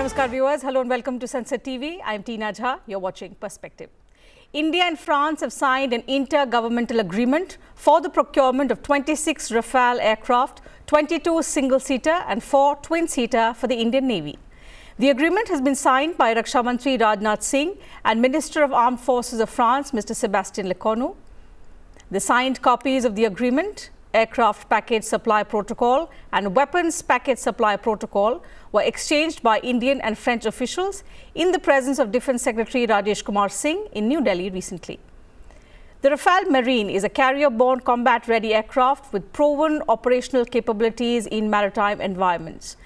Namaskar viewers, hello and welcome to Sansad TV. I am Tina Jha, you're watching Perspective. India and France have signed an inter-governmental agreement for the procurement of 26 Rafale aircraft, 22 single-seater and 4 twin-seater for the Indian Navy. The agreement has been signed by Raksha Mantri Rajnath Singh and Minister of Armed Forces of France, Mr. Sébastien Lecornu. The signed copies of the agreement, Aircraft Package Supply Protocol and Weapons Package Supply Protocol were exchanged by Indian and French officials in the presence of Defence Secretary Rajesh Kumar Singh in New Delhi recently. The Rafale-Marine is a carrier-borne combat-ready aircraft with proven operational capabilities in maritime environments.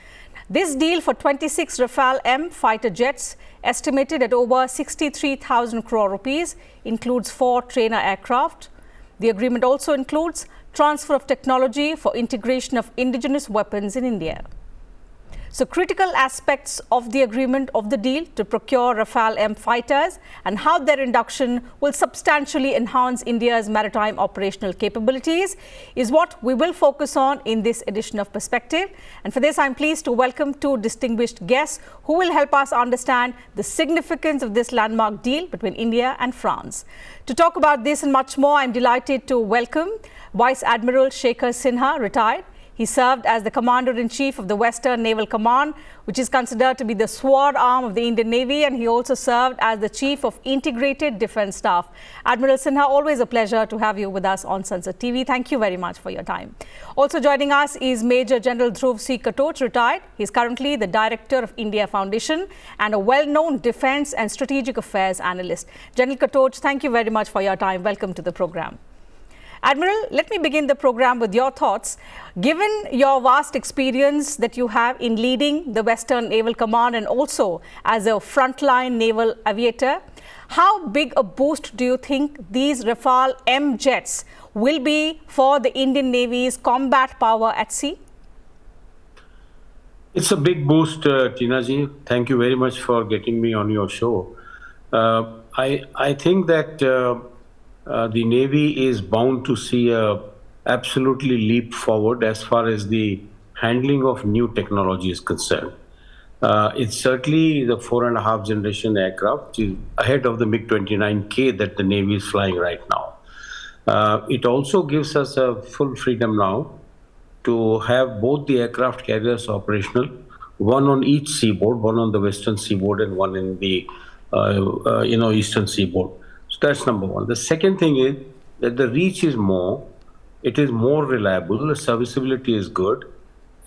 This deal for 26 Rafale-M fighter jets, estimated at over 63,000 crore rupees, includes 4 trainer aircraft. The agreement also includes transfer of technology for integration of indigenous weapons in India. So critical aspects of the agreement of the deal to procure Rafale-M fighters and how their induction will substantially enhance India's maritime operational capabilities is what we will focus on in this edition of Perspective. And for this, I'm pleased to welcome 2 distinguished guests who will help us understand the significance of this landmark deal between India and France. To talk about this and much more, I'm delighted to welcome Vice Admiral Shekhar Sinha, retired. He served as the Commander-in-Chief of the Western Naval Command, which is considered to be the sword arm of the Indian Navy, and he also served as the Chief of Integrated Defence Staff. Admiral Sinha, always a pleasure to have you with us on Sansad TV. Thank you very much for your time. Also joining us is Major General Dhruv C. Katoch, retired. He is currently the Director of India Foundation and a well-known defence and strategic affairs analyst. General Katoch, thank you very much for your time. Welcome to the program. Admiral, let me begin the program with your thoughts. Given your vast experience that you have in leading the Western Naval Command and also as a frontline naval aviator, how big a boost do you think these Rafale-M jets will be for the Indian Navy's combat power at sea? It's a big boost, Tina ji. Thank you very much for getting me on your show. I think that the Navy is bound to see a absolutely leap forward as far as the handling of new technology is concerned. It's certainly the 4.5 generation aircraft, which is ahead of the MiG-29K that the Navy is flying right now. It also gives us a full freedom now to have both the aircraft carriers operational, one on each seaboard, one on the western seaboard and one in the eastern seaboard. So that's number one. The second thing is that the reach is more, it is more reliable, the serviceability is good,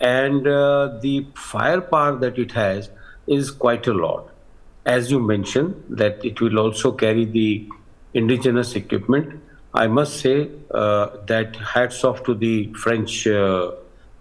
and the firepower that it has is quite a lot. As you mentioned, that it will also carry the indigenous equipment. I must say that hats off to the French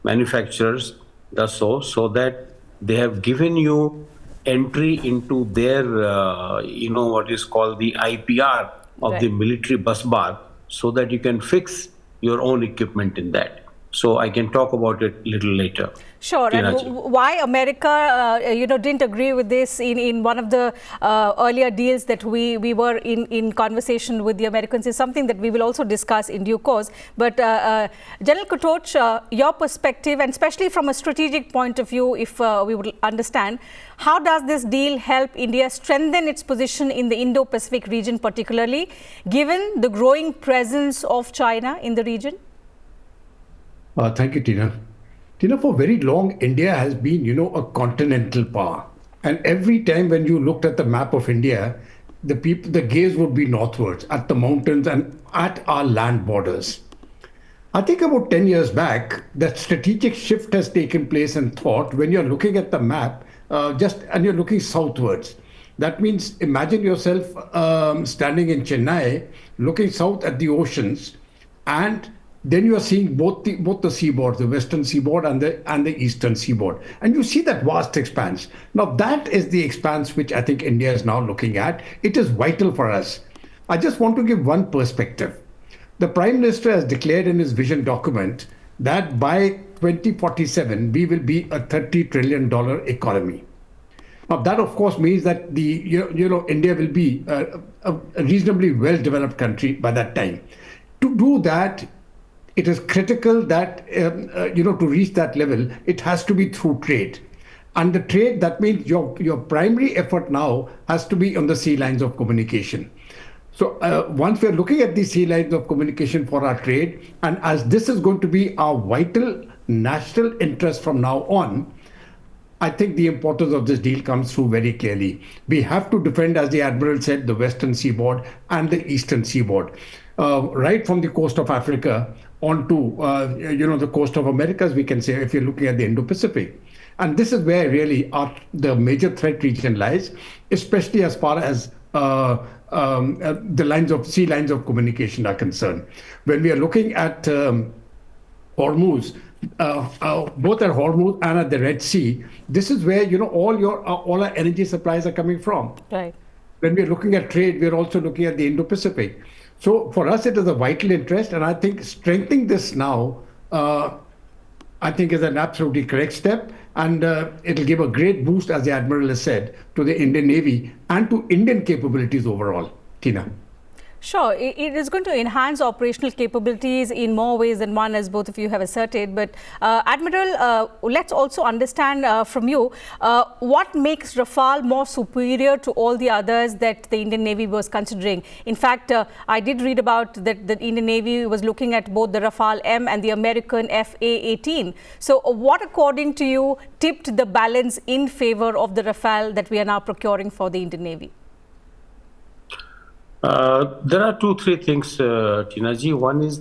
manufacturers, Dassault, so that they have given you entry into their, what is called the IPR of the military bus bar, so that you can fix your own equipment in that. So I can talk about it a little later. Sure. And why America, didn't agree with this in one of the earlier deals that we were in conversation with the Americans is something that we will also discuss in due course. But General Katoch, your perspective, and especially from a strategic point of view, if we would understand, how does this deal help India strengthen its position in the Indo-Pacific region, particularly given the growing presence of China in the region? Thank you, Tina. Tina, for very long, India has been, a continental power. And every time when you looked at the map of India, the gaze would be northwards, at the mountains and at our land borders. I think about 10 years back, that strategic shift has taken place in thought when you're looking at the map, and you're looking southwards. That means imagine yourself standing in Chennai, looking south at the oceans, and then you are seeing both the seaboard, the western seaboard and the eastern seaboard. And you see that vast expanse. Now that is the expanse which I think India is now looking at. It is vital for us. I just want to give one perspective. The Prime Minister has declared in his vision document that by 2047, we will be a $30 trillion economy. Now that of course means that India will be a reasonably well-developed country by that time. To do that, it is critical that, to reach that level, it has to be through trade. And the trade, that means your primary effort now has to be on the sea lines of communication. So once we're looking at these sea lines of communication for our trade, and as this is going to be our vital national interest from now on, I think the importance of this deal comes through very clearly. We have to defend, as the Admiral said, the western seaboard and the eastern seaboard, right from the coast of Africa onto the coast of Americas, we can say, if you're looking at the Indo-Pacific. And this is where really the major threat region lies, especially as far as the sea lines of communication are concerned. When we are looking at Hormuz, both at Hormuz and at the Red Sea, this is where all our energy supplies are coming from. Right. When we're looking at trade, we're also looking at the Indo-Pacific. So for us, it is a vital interest, and I think strengthening this now, I think, is an absolutely correct step, and it'll give a great boost, as the Admiral has said, to the Indian Navy and to Indian capabilities overall. Tina. Sure, it is going to enhance operational capabilities in more ways than one, as both of you have asserted. But Admiral, let's also understand from you what makes Rafale more superior to all the others that the Indian Navy was considering. In fact, I did read about that the Indian Navy was looking at both the Rafale-M and the American FA-18. So what, according to you, tipped the balance in favor of the Rafale that we are now procuring for the Indian Navy? There are 2-3 things, Tinaji. One is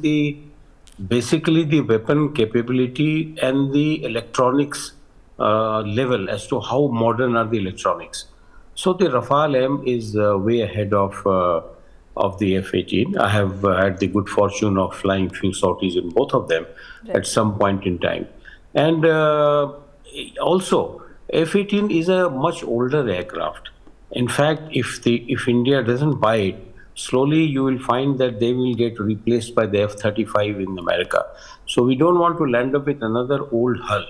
basically the weapon capability and the electronics level, as to how modern are the electronics. So the Rafale-M is way ahead of the F-18. I have had the good fortune of flying few sorties in both of them at some point in time. And also, F-18 is a much older aircraft. In fact, if India doesn't buy it, slowly you will find that they will get replaced by the F-35 in America. So we don't want to land up with another old hull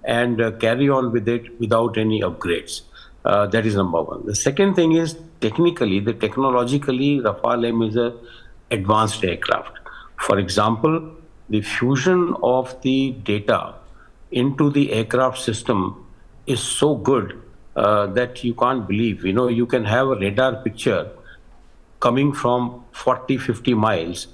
and carry on with it without any upgrades. That is number one. The second thing is technically, technologically, Rafale-M is an advanced aircraft. For example, the fusion of the data into the aircraft system is so good that you can't believe. You can have a radar picture coming from 40, 50 miles,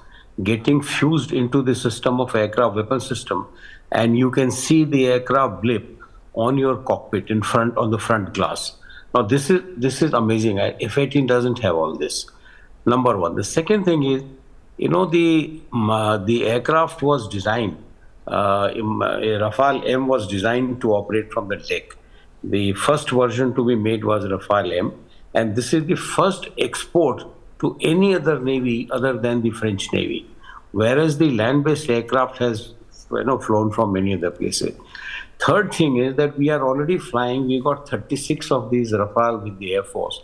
getting fused into the system of aircraft weapon system, and you can see the aircraft blip on your cockpit on the front glass. Now this is amazing. F-18 doesn't have all this. Number one. The second thing is, the aircraft was designed. Rafale-M was designed to operate from the deck. The first version to be made was Rafale-M, and this is the first export to any other navy other than the French Navy, whereas the land-based aircraft has flown from many other places. Third thing is that we are already flying. We got 36 of these Rafale with the Air Force,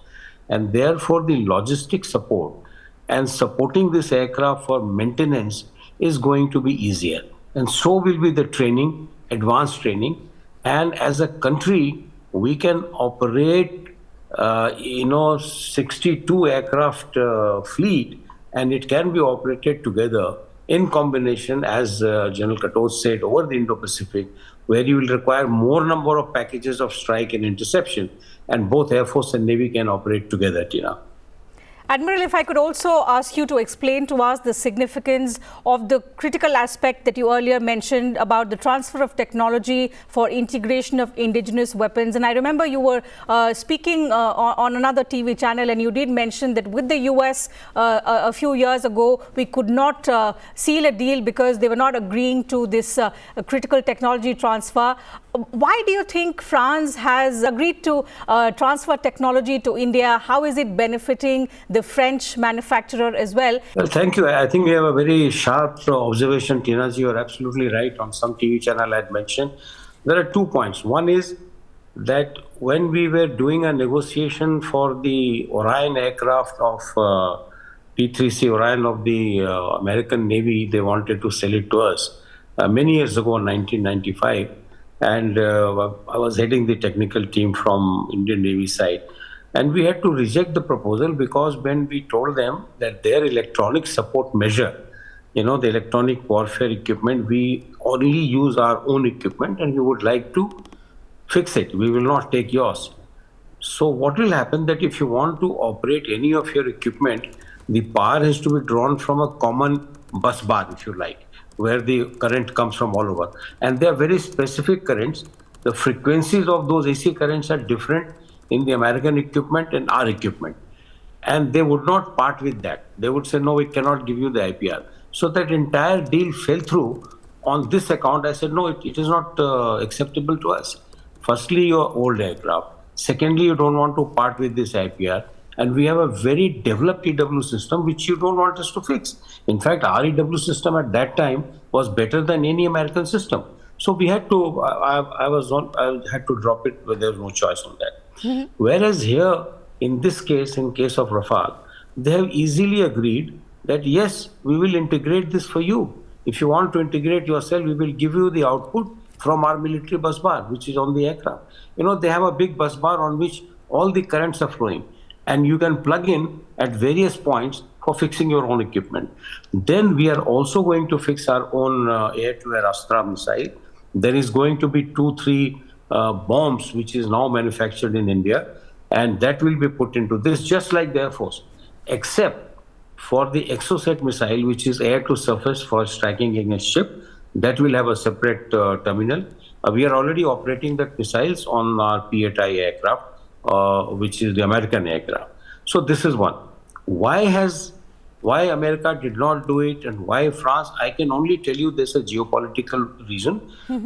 and therefore the logistic support and supporting this aircraft for maintenance is going to be easier, and so will be the training, advanced training. And as a country, we can operate 62 aircraft fleet, and it can be operated together in combination, as General Katoch said, over the Indo-Pacific, where you will require more number of packages of strike and interception, and both Air Force and Navy can operate together, Tina. Admiral, if I could also ask you to explain to us the significance of the critical aspect that you earlier mentioned about the transfer of technology for integration of indigenous weapons. And I remember you were speaking on another TV channel, and you did mention that with the US a few years ago, we could not seal a deal because they were not agreeing to this critical technology transfer. Why do you think France has agreed to transfer technology to India? How is it benefiting the French manufacturer as well? Well, thank you. I think we have a very sharp observation, Tina. You are absolutely right. On some TV channel I had mentioned, there are 2 points. One is that when we were doing a negotiation for the Orion aircraft of P-3C Orion of the American Navy, they wanted to sell it to us many years ago in 1995. And I was heading the technical team from Indian Navy side. And we had to reject the proposal because when we told them that their electronic support measure, the electronic warfare equipment, we only use our own equipment, and we would like to fix it. We will not take yours. So what will happen that if you want to operate any of your equipment, the power has to be drawn from a common bus bar, if you like, where the current comes from all over. And they are very specific currents. The frequencies of those AC currents are different in the American equipment and our equipment. And they would not part with that. They would say, no, we cannot give you the IPR. So that entire deal fell through on this account. I said, no, it is not acceptable to us. Firstly, your old aircraft. Secondly, you don't want to part with this IPR. And we have a very developed EW system, which you don't want us to fix. In fact, our EW system at that time was better than any American system. So we had to, I had to drop it, but there was no choice on that. Whereas here, in this case, in case of Rafale, they have easily agreed that yes, we will integrate this for you. If you want to integrate yourself, we will give you the output from our military bus bar, which is on the aircraft. You know, they have a big bus bar on which all the currents are flowing, and you can plug in at various points for fixing your own equipment. Then we are also going to fix our own air-to-air Astra missile. There is going to be 2-3 bombs, which is now manufactured in India, and that will be put into this, just like the Air Force, except for the Exocet missile, which is air to surface for striking against ship. That will have a separate terminal. We are already operating that missiles on our P-8I aircraft, which is the American aircraft. So this is one. Why America did not do it and why France? I can only tell you there's a geopolitical reason.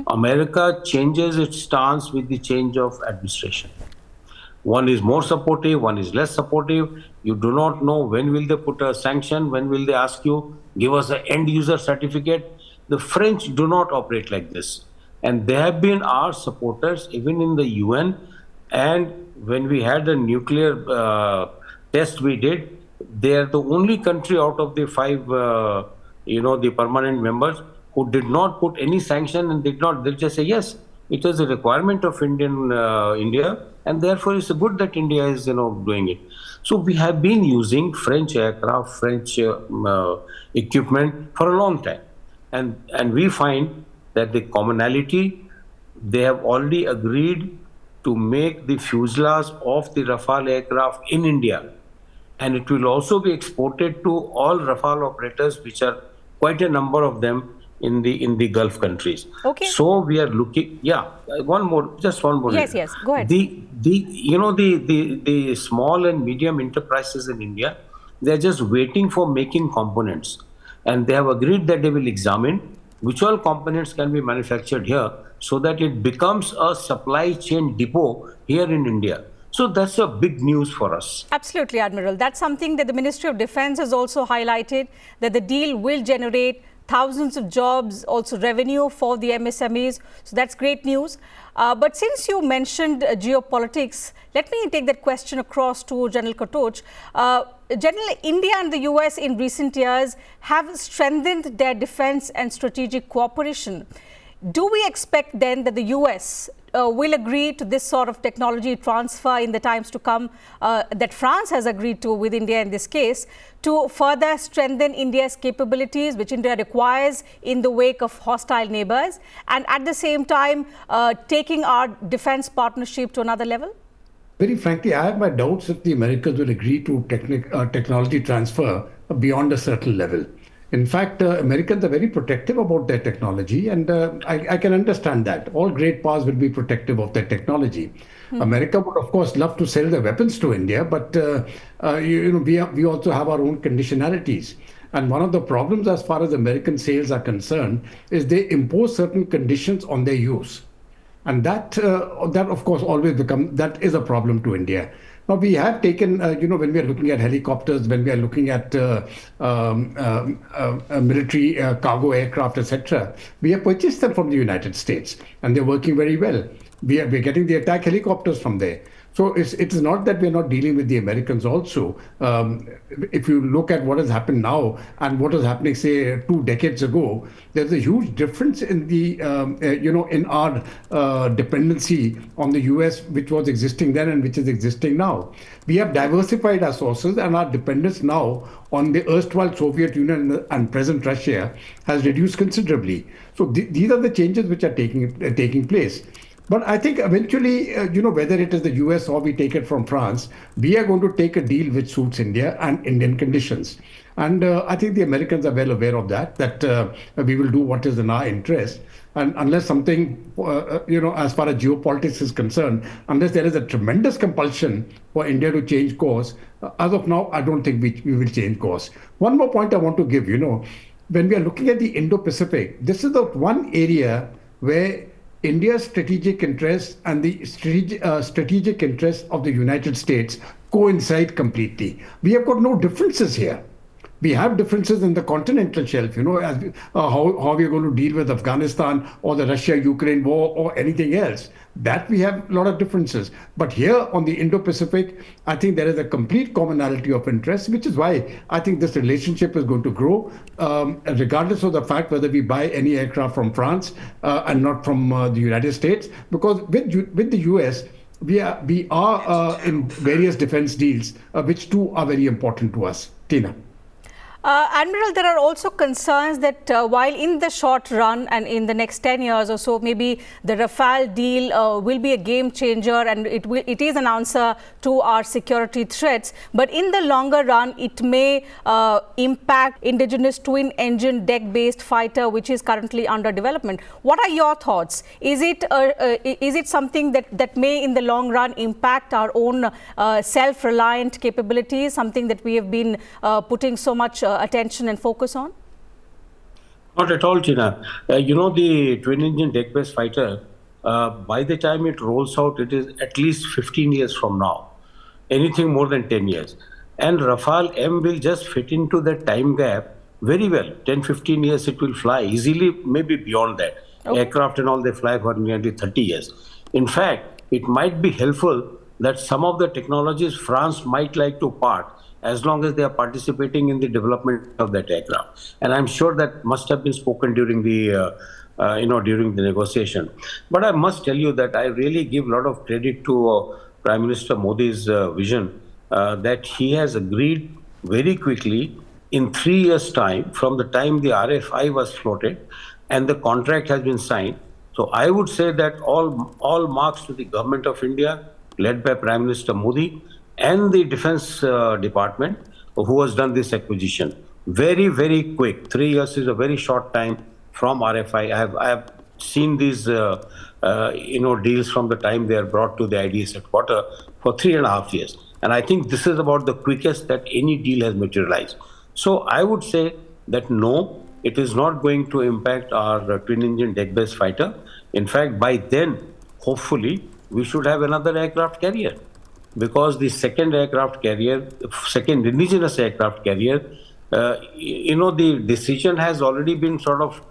America changes its stance with the change of administration. One is more supportive, one is less supportive. You do not know when will they put a sanction, when will they ask you, give us an end user certificate. The French do not operate like this. And they have been our supporters even in the UN. And when we had a nuclear test we did, they are the only country out of the 5, the permanent members who did not put any sanction and they just say, yes, it is a requirement of India, and therefore it's good that India is, doing it. So we have been using French aircraft, French equipment for a long time. And we find that the commonality, they have already agreed to make the fuselage of the Rafale aircraft in India. And it will also be exported to all Rafale operators, which are quite a number of them in the Gulf countries. Okay. So we are looking. Yeah, one more. Yes, go ahead. The small and medium enterprises in India, they are just waiting for making components, and they have agreed that they will examine which all components can be manufactured here, so that it becomes a supply chain depot here in India. So that's a big news for us. Absolutely, Admiral. That's something that the Ministry of Defense has also highlighted, that the deal will generate thousands of jobs, also revenue for the MSMEs. So that's great news. But since you mentioned geopolitics, let me take that question across to General Katoch. General, India and the US in recent years have strengthened their defense and strategic cooperation. Do we expect then that the US will agree to this sort of technology transfer in the times to come that France has agreed to with India in this case, to further strengthen India's capabilities, which India requires in the wake of hostile neighbors, and at the same time taking our defense partnership to another level? Very frankly, I have my doubts if the Americans will agree to technology transfer beyond a certain level. In fact, Americans are very protective about their technology, and I can understand that. All great powers will be protective of their technology. America would, of course, love to sell their weapons to India, but we also have our own conditionalities. And one of the problems as far as American sales are concerned is they impose certain conditions on their use. And that of course, that is a problem to India. Now, we have taken, when we are looking at helicopters, when we are looking at military cargo aircraft, etc., we have purchased them from the United States, and they're working very well. We're getting the attack helicopters from there. So it is not that we're not dealing with the Americans also. If you look at what has happened now and what was happening, say, 2 decades ago, there's a huge difference in the, in our dependency on the US, which was existing then and which is existing now. We have diversified our sources, and our dependence now on the erstwhile Soviet Union and present Russia has reduced considerably. So these are the changes which are taking place. But I think eventually, whether it is the US or we take it from France, we are going to take a deal which suits India and Indian conditions. And I think the Americans are well aware of that we will do what is in our interest. And unless something, as far as geopolitics is concerned, unless there is a tremendous compulsion for India to change course, as of now, I don't think we will change course. One more point I want to give, when we are looking at the Indo-Pacific, this is the one area where India's strategic interests and the strategic interests of the United States coincide completely. We have got no differences here. We have differences in the continental shelf, as how we are going to deal with Afghanistan or the Russia-Ukraine war or anything else. That we have a lot of differences. But here on the Indo-Pacific, I think there is a complete commonality of interest, which is why I think this relationship is going to grow, regardless of the fact whether we buy any aircraft from France and not from the United States. Because with the US, we are in various defense deals, which too are very important to us. Tina. Admiral, there are also concerns that while in the short run and in the next 10 years or so, maybe the Rafale deal will be a game changer and it is an answer to our security threats. But in the longer run, it may impact indigenous twin-engine deck-based fighter, which is currently under development. What are your thoughts? Is it something that may in the long run impact our own self-reliant capabilities, something that we have been putting so much attention and focus on? Not at all, Tina. The twin-engine deck-based fighter, by the time it rolls out, it is at least 15 years from now. Anything more than 10 years. And Rafale-M will just fit into that time gap very well. 10, 15 years it will fly easily, maybe beyond that. Okay. Aircraft and all, they fly for nearly 30 years. In fact, it might be helpful that some of the technologies France might like to part as long as they are participating in the development of that aircraft. And I'm sure that must have been spoken during the, during the negotiation. But I must tell you that I really give a lot of credit to Prime Minister Modi's vision that he has agreed very quickly in 3 years' time from the time the RFI was floated and the contract has been signed. So I would say that all marks to the government of India, led by Prime Minister Modi, and the Defense Department, who has done this acquisition. Very, very quick. 3 years is a very short time from RFI. I have seen these, deals from the time they are brought to the IDS headquarters for 3.5 years. And I think this is about the quickest that any deal has materialized. So I would say that no, it is not going to impact our twin-engine deck-based fighter. In fact, by then, hopefully, we should have another aircraft carrier. Because the second indigenous aircraft carrier, the decision has already been sort of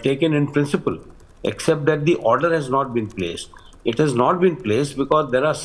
taken in principle, except that the order has not been placed. It has not been placed because there are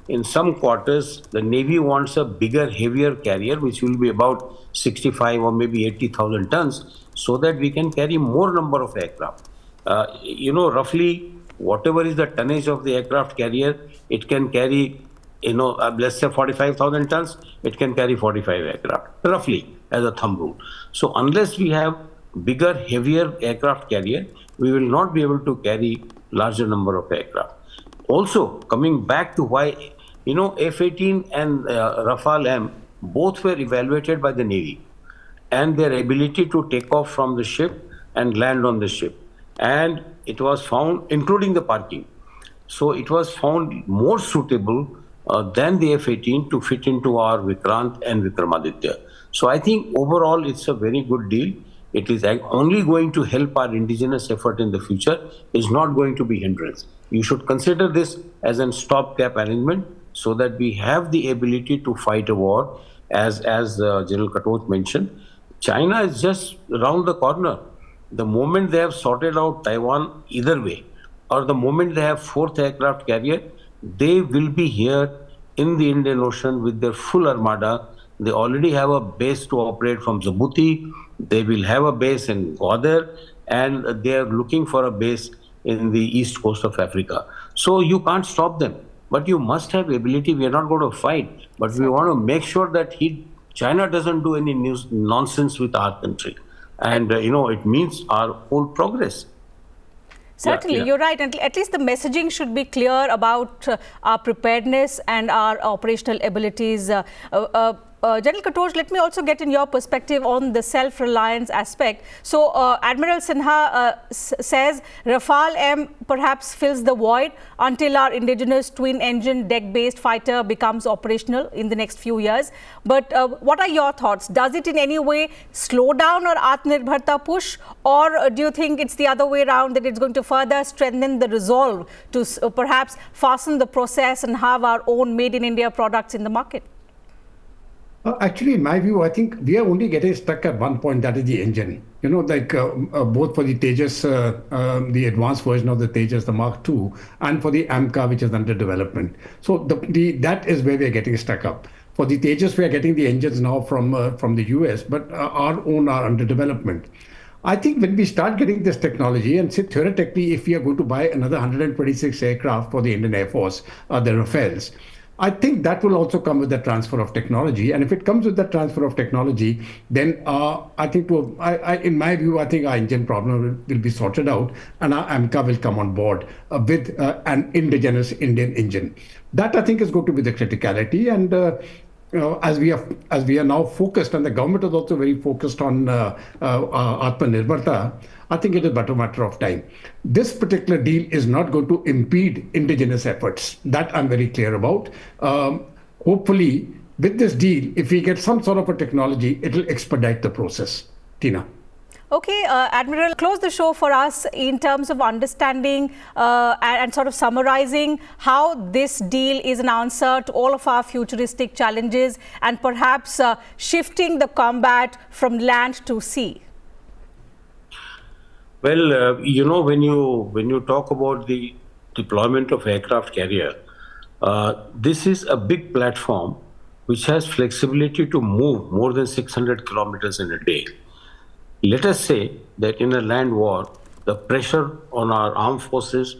in some quarters, the Navy wants a bigger, heavier carrier, which will be about 65 or maybe 80,000 tons, so that we can carry more number of aircraft. Roughly, whatever is the tonnage of the aircraft carrier, it can carry, let's say 45,000 tons, it can carry 45 aircraft, roughly, as a thumb rule. So unless we have bigger, heavier aircraft carrier, we will not be able to carry larger number of aircraft. Also, coming back to why, F-18 and Rafale-M, both were evaluated by the Navy and their ability to take off from the ship and land on the ship. And it was found, including the parking. So it was found more suitable than the F-18 to fit into our Vikrant and Vikramaditya. So I think overall it's a very good deal. It is only going to help our indigenous effort in the future. It's not going to be hindrance. You should consider this as a stopgap arrangement so that we have the ability to fight a war. As General Katoch mentioned, China is just around the corner. The moment they have sorted out Taiwan either way, or the moment they have fourth aircraft carrier, they will be here in the Indian Ocean with their full armada. They already have a base to operate from Djibouti. They will have a base in Gwadar, and they are looking for a base in the east coast of Africa. So you can't stop them, but you must have ability. We are not going to fight, but we want to make sure that China doesn't do any nonsense with our country. And, it means our whole progress. Certainly, you're right. And at least the messaging should be clear about our preparedness and our operational abilities. General Katoch, let me also get in your perspective on the self-reliance aspect. So, Admiral Sinha says Rafale-M perhaps fills the void until our indigenous twin-engine deck-based fighter becomes operational in the next few years. But what are your thoughts? Does it in any way slow down our Atmanirbharta push, or do you think it's the other way around, that it's going to further strengthen the resolve to perhaps fasten the process and have our own made-in-India products in the market? Actually, in my view, I think we are only getting stuck at one point, that is the engine. You know, like both for the Tejas, the advanced version of the Tejas, the Mark II, and for the AMCA, which is under development. So that is where we are getting stuck up. For the Tejas, we are getting the engines now from the US, but our own are under development. I think when we start getting this technology, and say theoretically, if we are going to buy another 126 aircraft for the Indian Air Force, the Rafales, I think that will also come with the transfer of technology. And if it comes with the transfer of technology, then I think, in my view, I think our engine problem will be sorted out, and our AMCA will come on board with an indigenous Indian engine. That, I think, is going to be the criticality. And as we are now focused, and the government is also very focused on Atmanirbharta, I think it is but a matter of time. This particular deal is not going to impede indigenous efforts. That I'm very clear about. Hopefully, with this deal, if we get some sort of a technology, it will expedite the process. Tina. Okay, Admiral, close the show for us in terms of understanding and sort of summarizing how this deal is an answer to all of our futuristic challenges, and perhaps shifting the combat from land to sea. Well, you know, when you talk about the deployment of aircraft carrier, this is a big platform which has flexibility to move more than 600 kilometers in a day. Let us say that in a land war, the pressure on our armed forces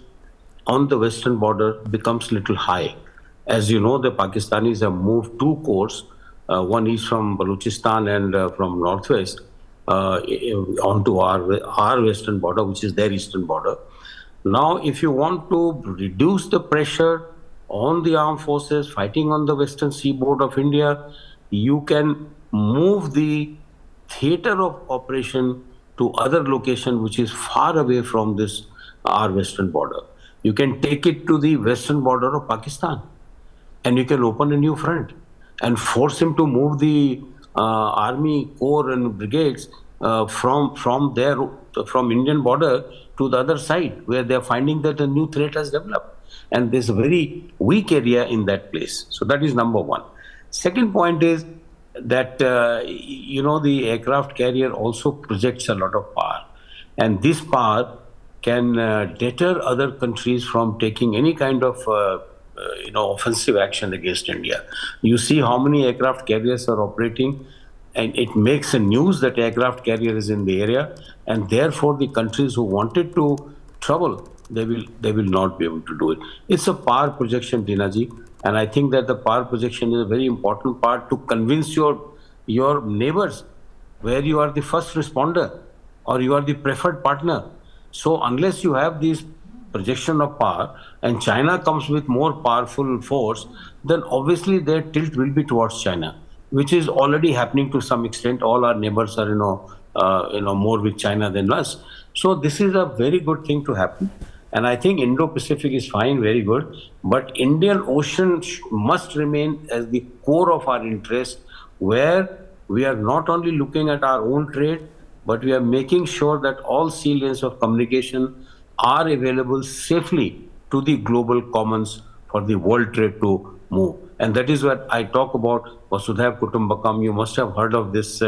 on the western border becomes little high. As you know, the Pakistanis have moved 2 corps, one is from Balochistan and from northwest, onto our western border, which is their eastern border. Now, if you want to reduce the pressure on the armed forces fighting on the western seaboard of India, you can move the theater of operation to other location which is far away from this our western border. You can take it to the western border of Pakistan, and you can open a new front and force him to move the army corps and brigades from Indian border to the other side, where they are finding that a new threat has developed, and there's a very weak area in that place. So that is number one. Second point is that you know, the aircraft carrier also projects a lot of power, and this power can deter other countries from taking any kind of offensive action against India. You see how many aircraft carriers are operating, and it makes a news that aircraft carrier is in the area, and therefore the countries who wanted to trouble, they will not be able to do it. It's a power projection, Dinaji, and I think that the power projection is a very important part to convince your neighbors where you are the first responder or you are the preferred partner. So unless you have this projection of power, and China comes with more powerful force, then obviously their tilt will be towards China, which is already happening to some extent. All our neighbors are, more with China than us. So this is a very good thing to happen. And I think Indo-Pacific is fine, very good. But Indian Ocean must remain as the core of our interest, where we are not only looking at our own trade, but we are making sure that all sea lanes of communication are available safely to the global commons for the world trade to move. And that is what I talk about, Vasudhaiv Kutumbakam. You must have heard of this,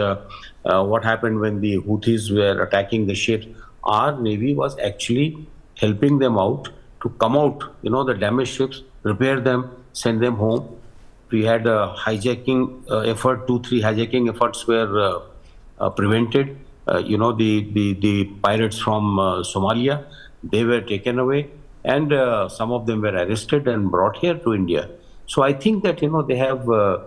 what happened when the Houthis were attacking the ships. Our Navy was actually helping them out to come out, the damaged ships, repair them, send them home. We had a hijacking effort, 2-3 hijacking efforts were prevented. The pirates from Somalia, they were taken away, and some of them were arrested and brought here to India. So I think that, they have a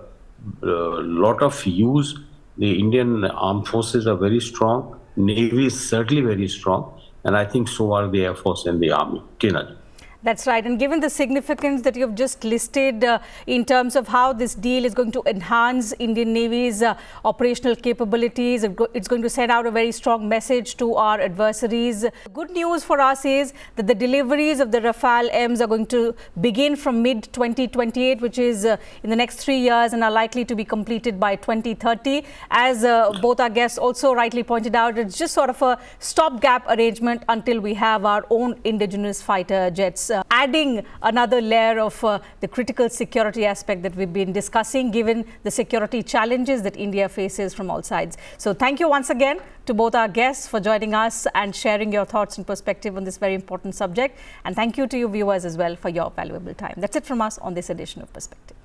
lot of use. The Indian armed forces are very strong. Navy is certainly very strong. And I think so are the Air Force and the Army. Tina. That's right. And given the significance that you've just listed in terms of how this deal is going to enhance Indian Navy's operational capabilities, it's going to send out a very strong message to our adversaries. Good news for us is that the deliveries of the Rafale-Ms are going to begin from mid-2028, which is in the next 3 years, and are likely to be completed by 2030. As both our guests also rightly pointed out, it's just sort of a stopgap arrangement until we have our own indigenous fighter jets. Adding another layer of the critical security aspect that we've been discussing, given the security challenges that India faces from all sides. So thank you once again to both our guests for joining us and sharing your thoughts and perspective on this very important subject. And thank you to you viewers as well for your valuable time. That's it from us on this edition of Perspective.